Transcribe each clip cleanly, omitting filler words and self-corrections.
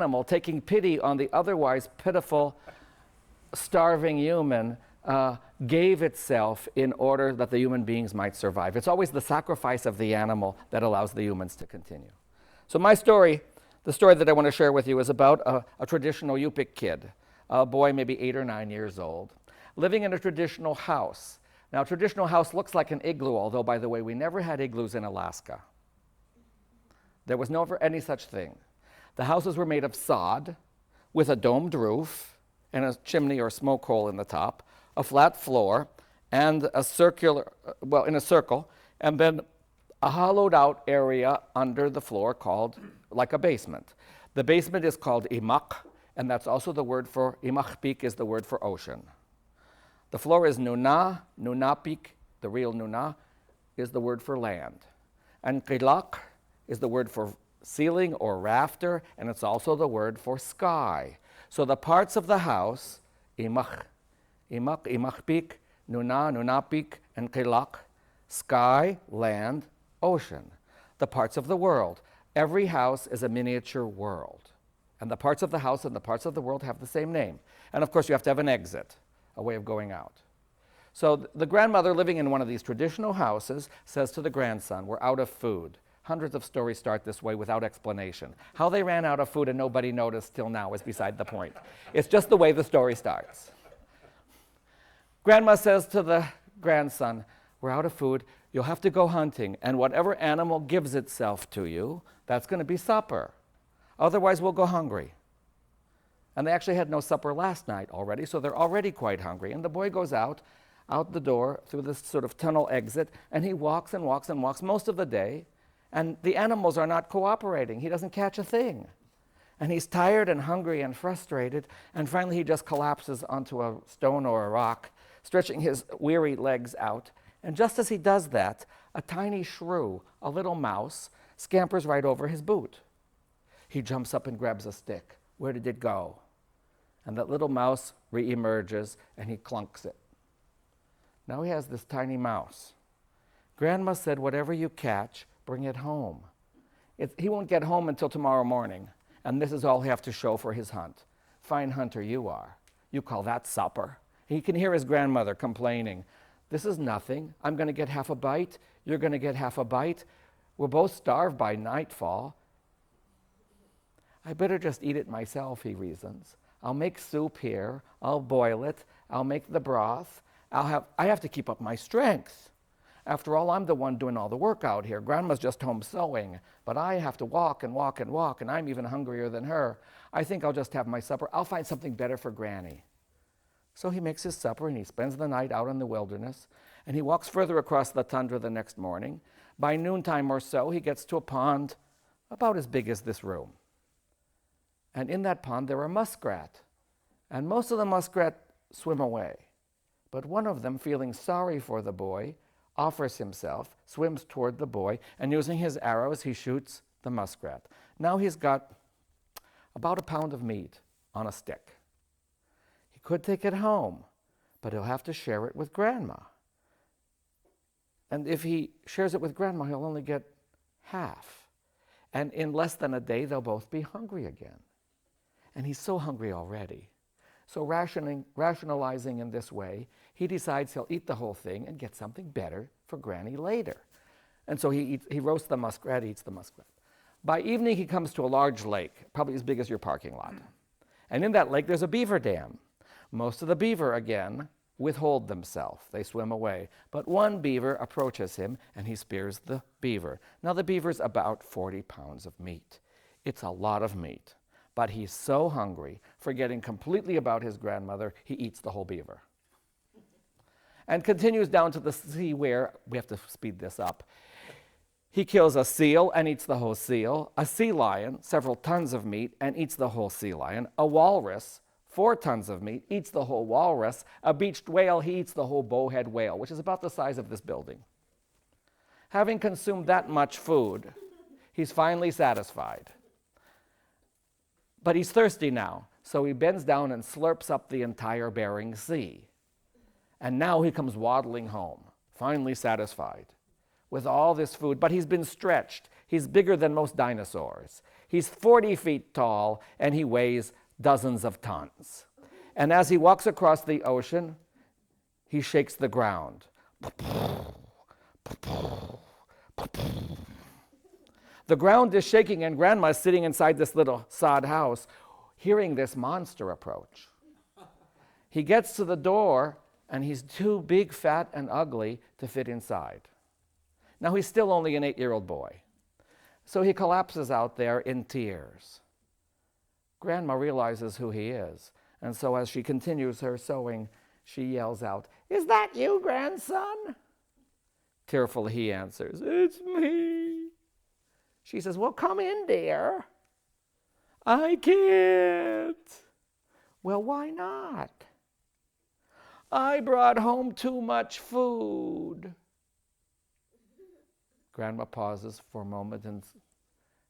animal, taking pity on the otherwise pitiful, starving human, gave itself in order that the human beings might survive. It's always the sacrifice of the animal that allows the humans to continue. So my story, the story that I want to share with you, is about a traditional Yupik kid, a boy maybe 8 or 9 years old, living in a traditional house. Now, a traditional house looks like an igloo, although, by the way, we never had igloos in Alaska. There was never any such thing. The houses were made of sod with a domed roof and a chimney or smoke hole in the top, a flat floor, and a circular, in a circle, and then a hollowed out area under the floor called like a basement. The basement is called imak, and that's also the word for, imachpik is the word for ocean. The floor is nuna, nunapik, the real nuna, is the word for land. And qilak is the word for ceiling or rafter, and it's also the word for sky. So the parts of the house, imak, imachpik, nuna, nunapik, and qilak, sky, land, ocean. The parts of the world. Every house is a miniature world. And the parts of the house and the parts of the world have the same name. And of course you have to have an exit, a way of going out. So the grandmother living in one of these traditional houses says to the grandson, "We're out of food." Hundreds of stories start this way without explanation. How they ran out of food and nobody noticed till now is beside the point. It's just the way the story starts. Grandma says to the grandson, "We're out of food. You'll have to go hunting, and whatever animal gives itself to you, that's going to be supper. Otherwise, we'll go hungry." And they actually had no supper last night already, so they're already quite hungry. And the boy goes out the door through this sort of tunnel exit, and he walks and walks and walks most of the day, and the animals are not cooperating. He doesn't catch a thing. And he's tired and hungry and frustrated, and finally he just collapses onto a stone or a rock, stretching his weary legs out. And just as he does that, a tiny shrew, a little mouse, scampers right over his boot. He jumps up and grabs a stick. Where did it go? And that little mouse re-emerges, and he clunks it. Now he has this tiny mouse. Grandma said, "Whatever you catch, bring it home." He won't get home until tomorrow morning, and this is all he have to show for his hunt. Fine hunter you are. You call that supper. He can hear his grandmother complaining, "This is nothing. I'm going to get half a bite. You're going to get half a bite. We'll both starve by nightfall. I better just eat it myself," he reasons. "I'll make soup here. I'll boil it. I'll make the broth. I have to keep up my strength. After all, I'm the one doing all the work out here. Grandma's just home sewing, but I have to walk and walk and walk, and I'm even hungrier than her. I think I'll just have my supper. I'll find something better for Granny." So he makes his supper, and he spends the night out in the wilderness, and he walks further across the tundra the next morning. By noontime or so, he gets to a pond about as big as this room. And in that pond, there are muskrat, and most of the muskrat swim away. But one of them, feeling sorry for the boy, offers himself, swims toward the boy, and using his arrows, he shoots the muskrat. Now he's got about a pound of meat on a stick. He could take it home, but he'll have to share it with Grandma. And if he shares it with Grandma, he'll only get half. And in less than a day, they'll both be hungry again. And he's so hungry already. So rationalizing in this way, he decides he'll eat the whole thing and get something better for Granny later. And so he roasts the muskrat, eats the muskrat. By evening, he comes to a large lake, probably as big as your parking lot. And in that lake, there's a beaver dam. Most of the beaver, again, withhold themselves. They swim away. But one beaver approaches him, and he spears the beaver. Now, the beaver's about 40 pounds of meat. It's a lot of meat. But he's so hungry, forgetting completely about his grandmother, he eats the whole beaver. And continues down to the sea where, we have to speed this up, he kills a seal and eats the whole seal, a sea lion, several tons of meat, and eats the whole sea lion, a walrus, 4 tons of meat, eats the whole walrus, a beached whale, he eats the whole bowhead whale, which is about the size of this building. Having consumed that much food, he's finally satisfied. But he's thirsty now, so he bends down and slurps up the entire Bering Sea. And now he comes waddling home, finally satisfied with all this food. But he's been stretched. He's bigger than most dinosaurs. He's 40 feet tall, and he weighs dozens of tons. And as he walks across the ocean, he shakes the ground. The ground is shaking, and Grandma's sitting inside this little sod house, hearing this monster approach. He gets to the door, and he's too big, fat, and ugly to fit inside. Now, he's still only an 8-year-old boy. So he collapses out there in tears. Grandma realizes who he is. And so as she continues her sewing, she yells out, "Is that you, grandson?" Tearfully he answers, "It's me." She says, "Well, come in, dear." "I can't." "Well, why not?" "I brought home too much food." Grandma pauses for a moment and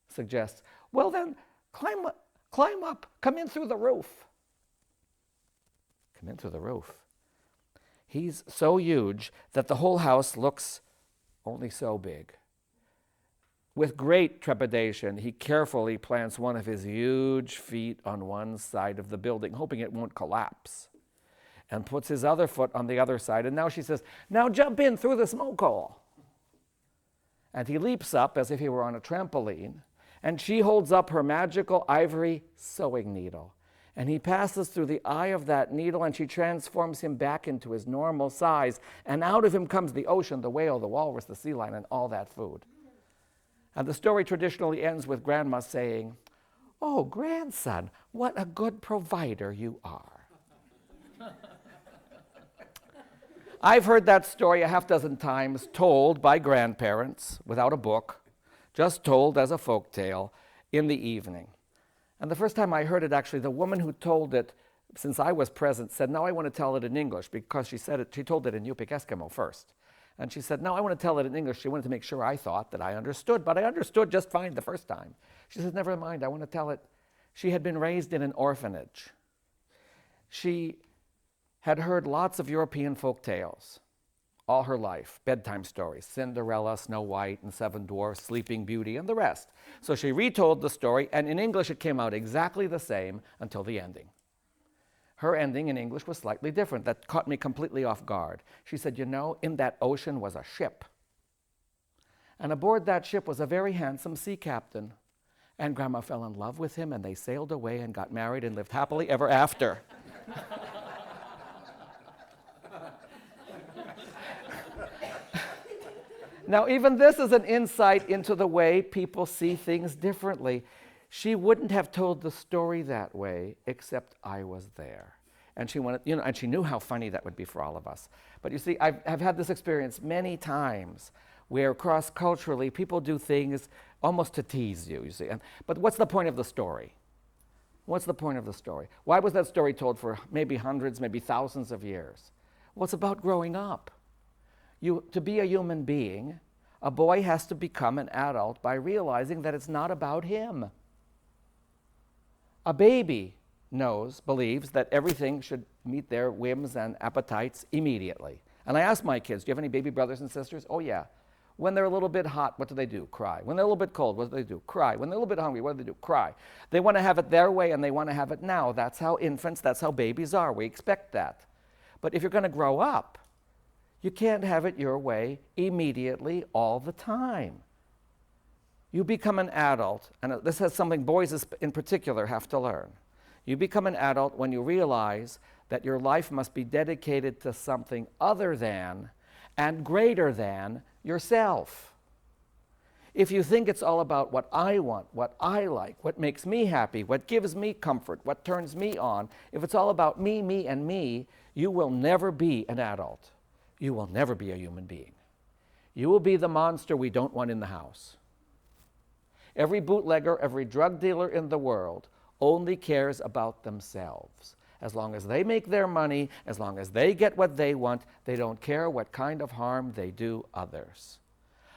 suggests, "Well then, climb up, come in through the roof." Come in through the roof. He's so huge that the whole house looks only so big. With great trepidation, he carefully plants one of his huge feet on one side of the building, hoping it won't collapse, and puts his other foot on the other side. And now she says, "Now jump in through the smoke hole." And he leaps up as if he were on a trampoline, and she holds up her magical ivory sewing needle. And he passes through the eye of that needle, and she transforms him back into his normal size. And out of him comes the ocean, the whale, the walrus, the sea lion, and all that food. And the story traditionally ends with Grandma saying, "Oh, grandson, what a good provider you are." I've heard that story a half dozen times told by grandparents without a book, just told as a folk tale in the evening. And the first time I heard it, actually, the woman who told it, since I was present, said, "No, I want to tell it in English," because she told it in Yupik Eskimo first. And she said, "No, I want to tell it in English." She wanted to make sure I thought that I understood, but I understood just fine the first time. She said, "Never mind, I want to tell it." She had been raised in an orphanage. She had heard lots of European folk tales all her life, bedtime stories, Cinderella, Snow White, and Seven Dwarfs, Sleeping Beauty, and the rest. So she retold the story, and in English it came out exactly the same until the ending. Her ending in English was slightly different. That caught me completely off guard. She said, "You know, in that ocean was a ship. And aboard that ship was a very handsome sea captain. And Grandma fell in love with him, and they sailed away and got married and lived happily ever after." Now, even this is an insight into the way people see things differently. She wouldn't have told the story that way, except I was there. And she wanted, and she knew how funny that would be for all of us. But you see, I've had this experience many times where cross-culturally people do things almost to tease you, you see. But what's the point of the story? What's the point of the story? Why was that story told for maybe hundreds, maybe thousands of years? Well, it's about growing up. To be a human being, a boy has to become an adult by realizing that it's not about him. A baby believes that everything should meet their whims and appetites immediately. And I ask my kids, "Do you have any baby brothers and sisters?" "Oh, yeah." When they're a little bit hot, what do? Cry. When they're a little bit cold, what do? Cry. When they're a little bit hungry, what do? Cry. They want to have it their way, and they want to have it now. That's how infants, that's how babies are. We expect that. But if you're going to grow up, you can't have it your way immediately all the time. You become an adult, and this is something boys in particular have to learn. You become an adult when you realize that your life must be dedicated to something other than and greater than yourself. If you think it's all about what I want, what I like, what makes me happy, what gives me comfort, what turns me on, if it's all about me, and me, you will never be an adult. You will never be a human being. You will be the monster we don't want in the house. Every bootlegger, every drug dealer in the world only cares about themselves. As long as they make their money, as long as they get what they want, they don't care what kind of harm they do others.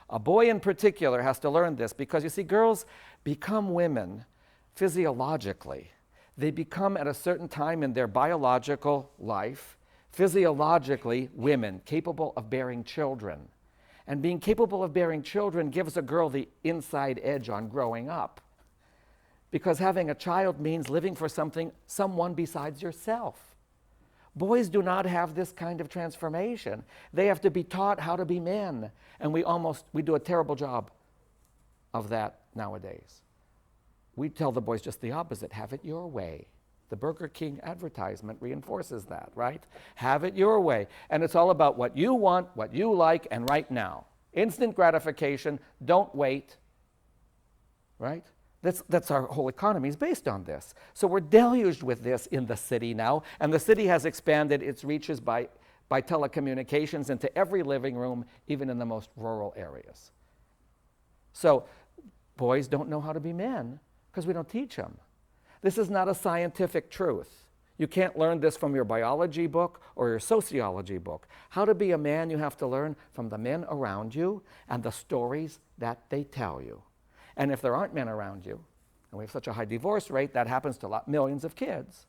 A boy in particular has to learn this because, you see, girls become women physiologically. They become at a certain time in their biological life physiologically women capable of bearing children. And being capable of bearing children gives a girl the inside edge on growing up. Because having a child means living for someone besides yourself. Boys do not have this kind of transformation. They have to be taught how to be men. And we do a terrible job of that nowadays. We tell the boys just the opposite. Have it your way. The Burger King advertisement reinforces that, right? Have it your way. And it's all about what you want, what you like, and right now. Instant gratification, don't wait, right? That's our whole economy is based on this. So we're deluged with this in the city now, and the city has expanded its reaches by telecommunications into every living room, even in the most rural areas. So boys don't know how to be men because we don't teach them. This is not a scientific truth. You can't learn this from your biology book or your sociology book. How to be a man you have to learn from the men around you and the stories that they tell you. And if there aren't men around you, and we have such a high divorce rate, that happens to millions of kids.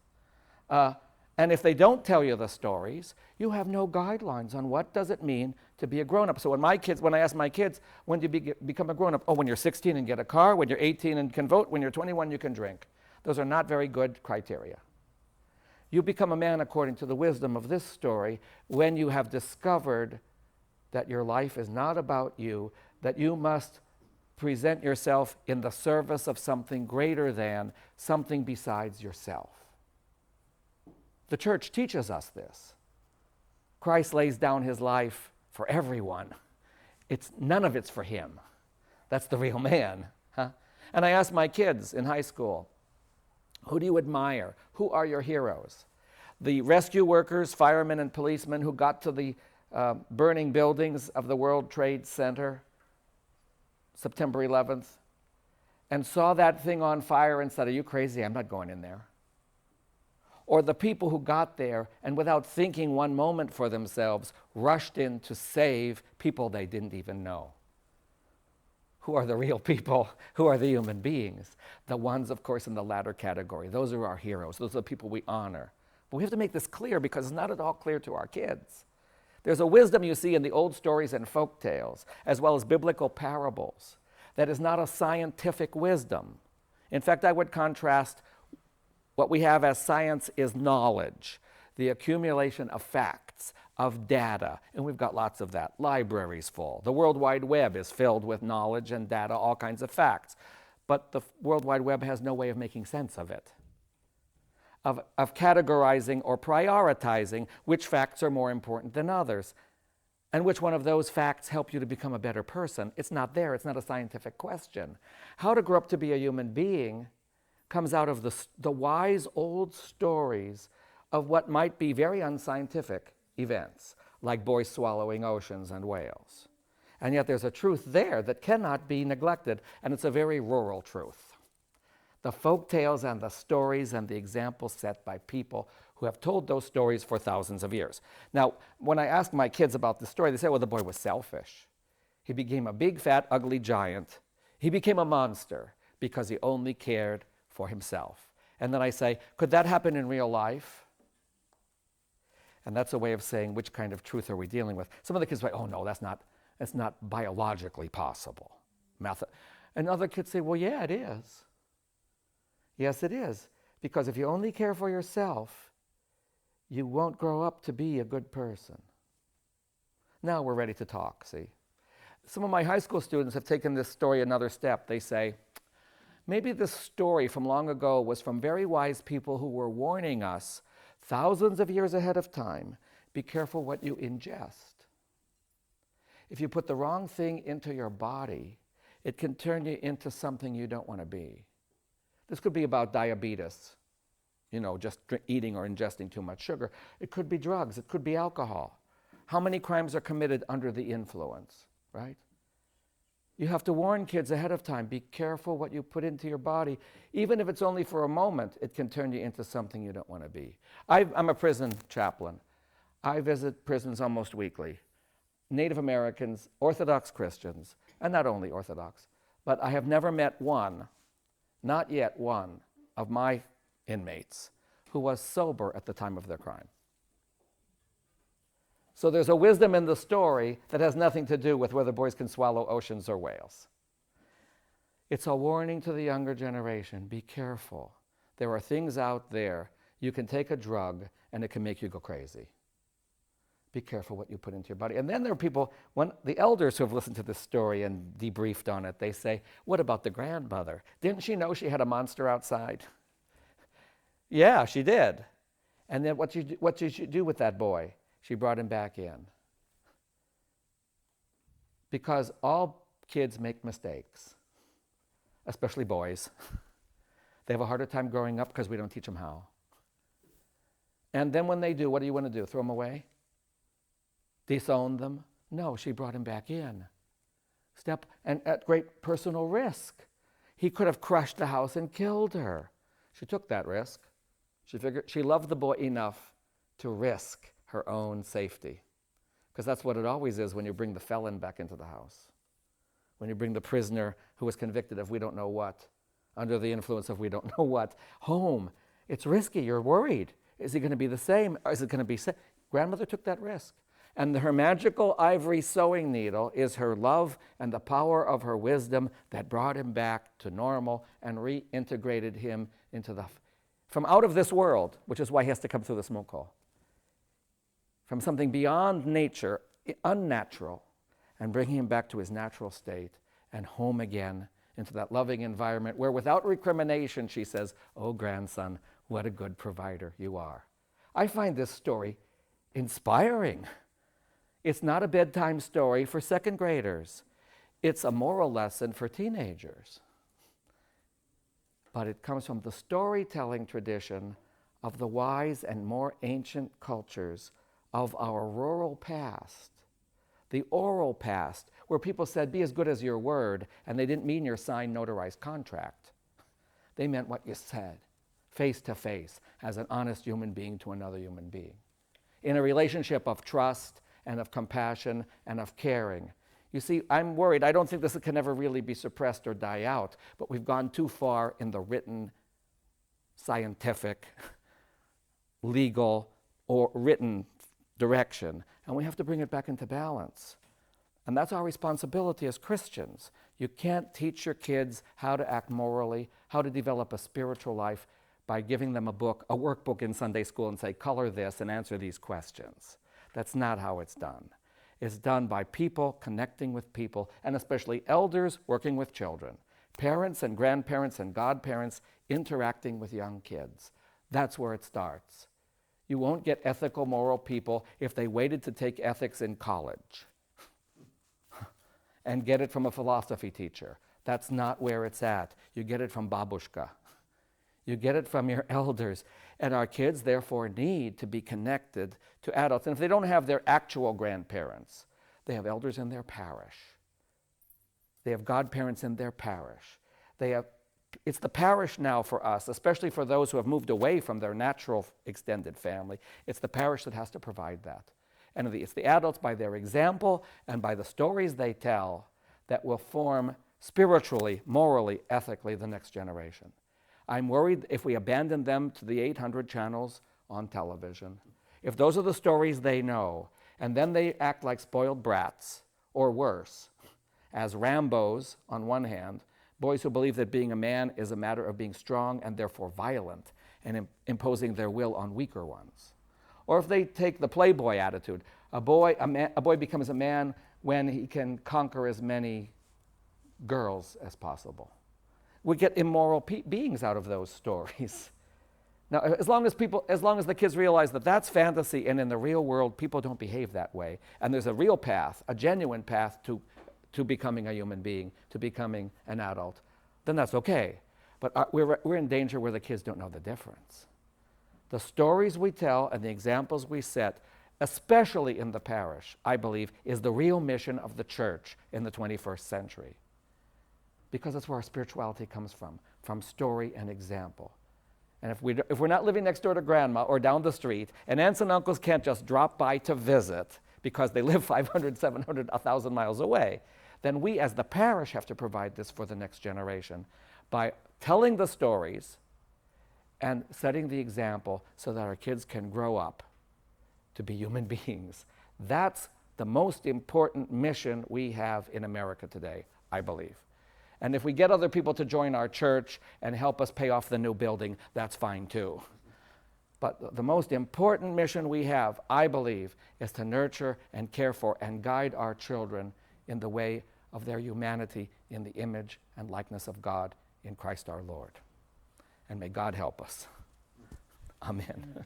And if they don't tell you the stories, you have no guidelines on what does it mean to be a grown-up. So when I ask my kids, when do you become a grown-up? Oh, when you're 16 and get a car, when you're 18 and can vote, when you're 21 you can drink. Those are not very good criteria. You become a man according to the wisdom of this story when you have discovered that your life is not about you, that you must present yourself in the service of something greater than, something besides yourself. The church teaches us this. Christ lays down his life for everyone. None of it's for him. That's the real man. Huh? And I ask my kids in high school, who do you admire? Who are your heroes? The rescue workers, firemen, and policemen who got to the burning buildings of the World Trade Center September 11th and saw that thing on fire and said, are you crazy? I'm not going in there. Or the people who got there and without thinking one moment for themselves rushed in to save people they didn't even know. Who are the real people? Who are the human beings? The ones, of course, in the latter category. Those are our heroes. Those are the people we honor. But we have to make this clear because it's not at all clear to our kids. There's a wisdom you see in the old stories and folk tales, as well as biblical parables, that is not a scientific wisdom. In fact, I would contrast what we have as science is knowledge, the accumulation of facts, of data, and we've got lots of that. Libraries full. The World Wide Web is filled with knowledge and data, all kinds of facts. But the World Wide Web has no way of making sense of it, of categorizing or prioritizing which facts are more important than others, and which one of those facts help you to become a better person. It's not there. It's not a scientific question. How to grow up to be a human being comes out of the wise old stories of what might be very unscientific events, like boys swallowing oceans and whales. And yet there's a truth there that cannot be neglected, and it's a very rural truth. The folk tales and the stories and the examples set by people who have told those stories for thousands of years. Now, when I ask my kids about the story, they say, well, the boy was selfish. He became a big, fat, ugly giant. He became a monster because he only cared for himself. And then I say, could that happen in real life? And that's a way of saying, which kind of truth are we dealing with? Some of the kids say, oh, no, that's not biologically possible. And other kids say, well, yeah, it is. Yes, it is. Because if you only care for yourself, you won't grow up to be a good person. Now we're ready to talk, see? Some of my high school students have taken this story another step. They say, maybe this story from long ago was from very wise people who were warning us thousands of years ahead of time, be careful what you ingest. If you put the wrong thing into your body, it can turn you into something you don't want to be. This could be about diabetes, just eating or ingesting too much sugar. It could be drugs. It could be alcohol. How many crimes are committed under the influence, right? You have to warn kids ahead of time. Be careful what you put into your body. Even if it's only for a moment, it can turn you into something you don't want to be. I'm a prison chaplain. I visit prisons almost weekly. Native Americans, Orthodox Christians, and not only Orthodox, but I have never met one, not yet one, of my inmates who was sober at the time of their crime. So there's a wisdom in the story that has nothing to do with whether boys can swallow oceans or whales. It's a warning to the younger generation. Be careful. There are things out there. You can take a drug and it can make you go crazy. Be careful what you put into your body. And then there are people, when the elders who have listened to this story and debriefed on it, they say, what about the grandmother? Didn't she know she had a monster outside? Yeah, she did. And then what did she do with that boy? She brought him back in. Because all kids make mistakes, especially boys. They have a harder time growing up because we don't teach them how. And then when they do, what do you want to do? Throw them away? Disown them? No, she brought him back in. And at great personal risk. He could have crushed the house and killed her. She took that risk. She figured she loved the boy enough to risk her own safety. Because that's what it always is when you bring the felon back into the house. When you bring the prisoner who was convicted of we don't know what, under the influence of we don't know what, home. It's risky. You're worried. Is he going to be the same? Or is it going to be safe? Grandmother took that risk. And her magical ivory sewing needle is her love and the power of her wisdom that brought him back to normal and reintegrated him into from out of this world, which is why he has to come through the smoke hole. From something beyond nature, unnatural, and bringing him back to his natural state and home again into that loving environment where without recrimination she says, oh grandson, what a good provider you are. I find this story inspiring. It's not a bedtime story for second graders. It's a moral lesson for teenagers. But it comes from the storytelling tradition of the wise and more ancient cultures of our rural past, the oral past, where people said, be as good as your word, and they didn't mean your signed, notarized contract. They meant what you said, face to face, as an honest human being to another human being, in a relationship of trust and of compassion and of caring. You see, I'm worried. I don't think this can ever really be suppressed or die out, but we've gone too far in the written, scientific, legal, or written direction, and we have to bring it back into balance. And that's our responsibility as Christians. You can't teach your kids how to act morally, how to develop a spiritual life by giving them a book, a workbook in Sunday school and say, color this and answer these questions. That's not how it's done. It's done by people connecting with people, and especially elders working with children, parents and grandparents and godparents interacting with young kids. That's where it starts. You won't get ethical, moral people if they waited to take ethics in college and get it from a philosophy teacher. That's not where it's at. You get it from babushka. You get it from your elders. And our kids, therefore, need to be connected to adults. And if they don't have their actual grandparents, they have elders in their parish. They have godparents in their parish. It's the parish now for us, especially for those who have moved away from their natural extended family. It's the parish that has to provide that. And it's the adults, by their example and by the stories they tell, that will form spiritually, morally, ethically the next generation. I'm worried if we abandon them to the 800 channels on television, if those are the stories they know, and then they act like spoiled brats, or worse, as Rambos on one hand, boys who believe that being a man is a matter of being strong and therefore violent and imposing their will on weaker ones. Or if they take the playboy attitude, a boy becomes a man when he can conquer as many girls as possible. We get immoral beings out of those stories. Now, as long as the kids realize that that's fantasy, and in the real world, people don't behave that way, and there's a real path, a genuine path to becoming a human being, to becoming an adult, then that's okay. But we're in danger where the kids don't know the difference. The stories we tell and the examples we set, especially in the parish, I believe, is the real mission of the church in the 21st century. Because that's where our spirituality comes from story and example. And if we're not living next door to grandma or down the street, and aunts and uncles can't just drop by to visit because they live 500, 700, 1,000 miles away, then we as the parish have to provide this for the next generation by telling the stories and setting the example so that our kids can grow up to be human beings That's the most important mission we have in America today, I believe. And if we get other people to join our church and help us pay off the new building, that's fine too. But the most important mission we have, I believe, is to nurture and care for and guide our children in the way of their humanity in the image and likeness of God in Christ our Lord. And may God help us. Amen.